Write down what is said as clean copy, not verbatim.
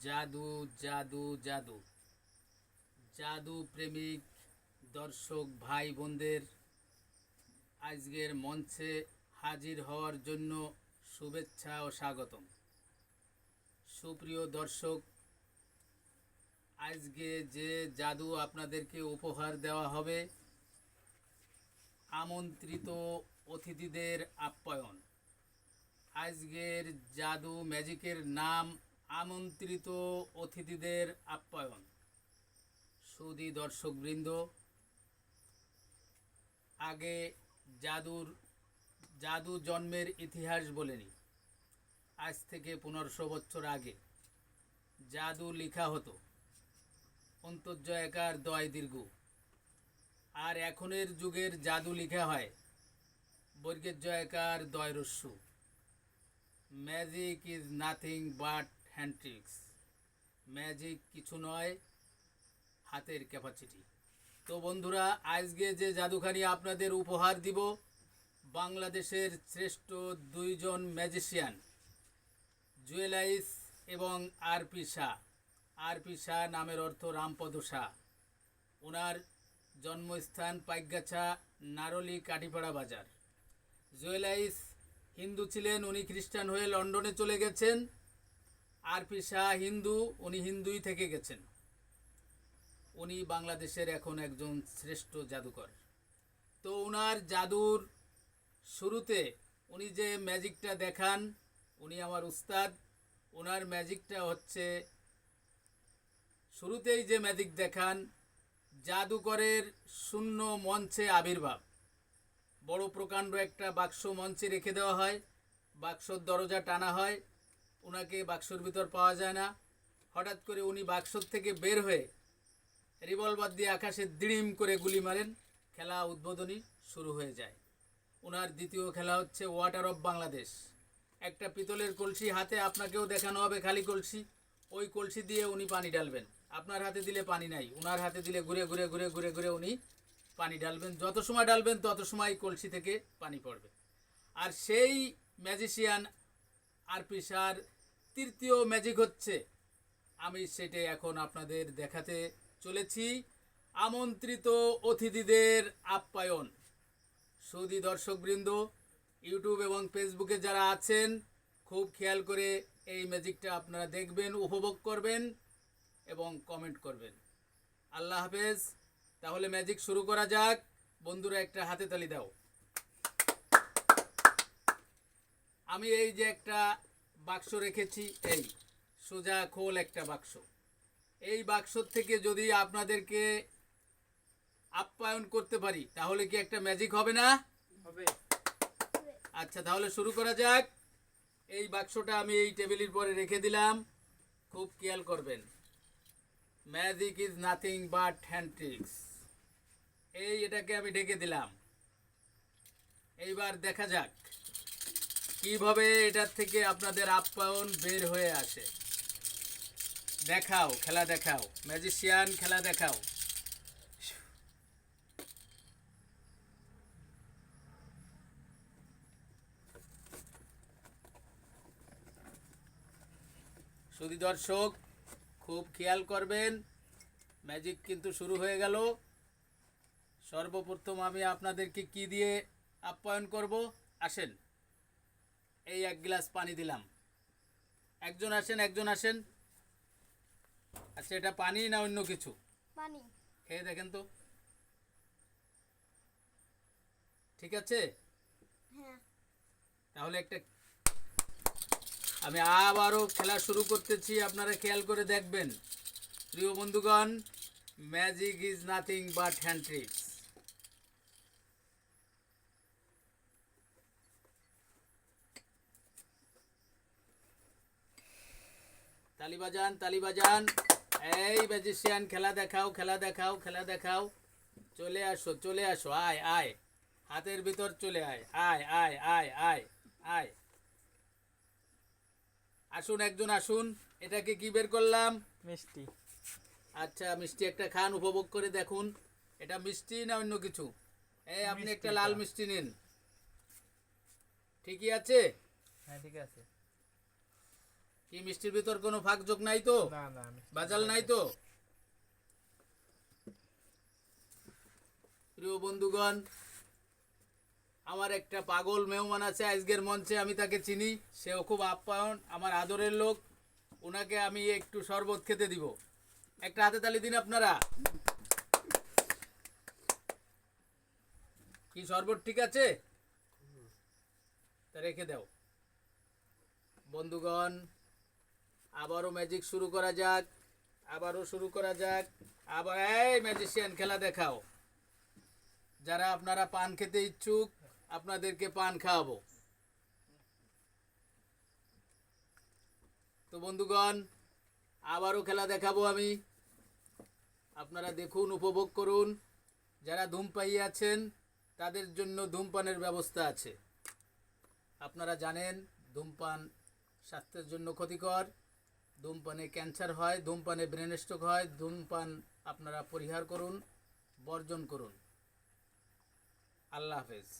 জাদু জাদু জাদু জাদু প্রেমিক দর্শক ভাই বোনদের আজকের মঞ্চে হাজির হওয়ার জন্য শুভেচ্ছা ও স্বাগতম। সুপ্রিয় দর্শক, আজকে যে জাদু আপনাদেরকে উপহার দেওয়া হবে, আমন্ত্রিত অতিথিদের আপ্যায়ন। আজকের জাদু ম্যাজিকের নাম আমন্ত্রিত অতিথিদের আপ্যায়ন। সুধী দর্শকবৃন্দ, আগে জাদু জন্মের ইতিহাস বলেনি। আজ থেকে 1500 বছর আগে জাদু লেখা হতো অন্তর্জয়কার দয় দীর্ঘ, আর এখনের যুগের জাদু লেখা হয় বর্গের জয়কার দয় রস্যু। Magic is nothing but hand tricks. Magic কিছু নয়, হাতের ক্যাপাসিটি। তো বন্ধুরা, আজকে যে জাদুখানি আপনাদের উপহার দিব, বাংলাদেশের শ্রেষ্ঠ দুইজন ম্যাজিশিয়ান জুয়েলাইস এবং আরপি শাহ। আরপি শাহ নামের অর্থ রামপদ শাহ। ওনার জন্মস্থান পাইকগাছা, নারলি, কাঠিপাড়া বাজার। জুয়েলাইস হিন্দু ছিলেন, উনি খ্রিস্টান হয়ে লন্ডনে চলে গেছেন। আরপি শাহ হিন্দু, উনি হিন্দুই থেকে গেছেন। উনি বাংলাদেশের এখন একজন শ্রেষ্ঠ জাদুকর। তো ওনার জাদুর শুরুতে উনি যে ম্যাজিকটা দেখান, উনি আমার উস্তাদ। ওনার ম্যাজিকটা হচ্ছে, শুরুতেই যে ম্যাজিক দেখান, জাদুকরের শূন্য মঞ্চে আবির্ভাব। বড় প্রকাণ্ড একটা বাক্স মঞ্চে রেখে দেওয়া হয়, বাক্সর দরজা টানা হয়, ওনাকে বাক্সর ভিতর পাওয়া যায় না। হঠাৎ করে উনি বাক্সর থেকে বের হয়ে রিভলভার দিয়ে আকাশে দৃঢ় করে গুলি মারেন। খেলা উদ্বোধনী শুরু হয়ে যায়। ওনার দ্বিতীয় খেলা হচ্ছে ওয়াটার অফ বাংলাদেশ। একটা পিতলের কলসি হাতে, আপনাকেও দেখানো হবে খালি কলসি। ওই কলসি দিয়ে উনি পানি ঢালবেন। আপনার হাতে দিলে পানি নাই, ওনার হাতে দিলে ঘুরে ঘুরে ঘুরে ঘুরে ঘুরে উনি পানি ঢালবেন। যত সময় ঢালবেন তত সময় কলসি থেকে পানি পড়বে। আর সেই ম্যাজিশিয়ান আরপি শাহর তৃতীয় ম্যাজিক হচ্ছে, আমি সেটাই এখন আপনাদের দেখাতে চলেছি, আমন্ত্রিত অতিথিদের আপ্যায়ন। সুধী দর্শকবৃন্দ, ইউটিউব এবং ফেসবুকে যারা আছেন, খুব খেয়াল করে এই ম্যাজিকটা আপনারা দেখবেন, উপভোগ করবেন এবং কমেন্ট করবেন। আল্লাহ হাফেজ। তাহলে ম্যাজিক শুরু করা যাক। বন্ধুরা, একটা হাতে তালি দাও। আমি এই যে একটা বাক্স রেখেছি, এই সোজা খোল একটা বাক্স। এই বাক্সর থেকে যদি আপনাদেরকে আপ্যায়ন করতে পারি, তাহলে কি একটা ম্যাজিক হবে না? হবে। আচ্ছা, তাহলে শুরু করা যাক। এই বাক্সটা আমি এই টেবিলের পরে রেখে দিলাম, খুব খেয়াল করবেন। Magic is nothing but hand tricks. এটাকে আমি ঢেকে দিলাম। এইবার দেখা যাক কিভাবে এটার থেকে আপনাদের আপ্যায়ন বের হয়ে আসে। দেখাও, খেলা দেখাও, ম্যাজিশিয়ান খেলা দেখাও। সুধী দর্শক, খুব খেয়াল করবেন। ম্যাজিক কিন্তু শুরু হয়ে গেল। সর্বপ্রথম আমি আপনাদেরকে কি দিয়ে আপ্যায়ন করব, আসেন। এই 1 গ্লাস পানি দিলাম। একজন আসেন, একজন আসেন। আচ্ছা, এটা পানি না অন্য কিছু? পানি। খেয়ে দেখেন তো, ঠিক আছে? হ্যাঁ। তাহলে একটা, আমি আবারও খেলা শুরু করতেছি, আপনারা খেয়াল করে দেখবেন। প্রিয় বন্ধুগণ, magic is nothing but hand tricks. তালি বাজান, তালি বাজান। এই ম্যাজিশিয়ান, খেলা দেখাও, খেলা দেখাও, খেলা দেখাও। চলে আসো, চলে আসো, আয় আয়, হাতের ভিতর চলে আয়, আয় আয় আয় আয় আয়। আসুন, একজন আসুন। এটাকে কি বের করলাম? মিষ্টি। আচ্ছা, মিষ্টি একটা খান, উপভোগ করে দেখুন। এটা মিষ্টি না অন্য কিছু? এই আপনি মিষ্টি একটা লাল এটা। মিষ্টি নিন। ঠিকই আছে? হ্যাঁ, ঠিক আছে। কি মিষ্টির ভিতর কোনো ফাঁক যোগ নাই তো? না না বাজাল নাই তো? প্রিয় বন্ধুগণ, আমার একটা পাগল মেহমান আছে আজকের মঞ্চে, আমি তাকে চিনি, সেও খুব আপ্যায়ন, আমার আদরের লোক। ওনাকে আমি একটু শরবত খেতে দিব। একটা হাতে তালি দিন আপনারা। কি শরবত ঠিক আছে? তা রেখে দাও। বন্ধুগণ, আবারও ম্যাজিক শুরু করা যাক, আবারও শুরু করা যাক। আবার এই ম্যাজিশিয়ান খেলা দেখাও। যারা আপনারা পান খেতে ইচ্ছুক, আপনাদেরকে পান খাওয়াবো। তো বন্ধুগণ, আবারও খেলা দেখাবো আমি, আপনারা দেখুন, উপভোগ করুন। যারা ধূমপায়ী আছেন তাদের জন্য ধূমপানের ব্যবস্থা আছে। আপনারা জানেন ধূমপান স্বাস্থ্যের জন্য ক্ষতিকর, ধূমপানে ক্যান্সার হয়, ধূমপানে ব্রেন স্ট্রোক হয়। ধূমপান আপনারা পরিহার করুন, বর্জন করুন। আল্লাহ হাফেজ।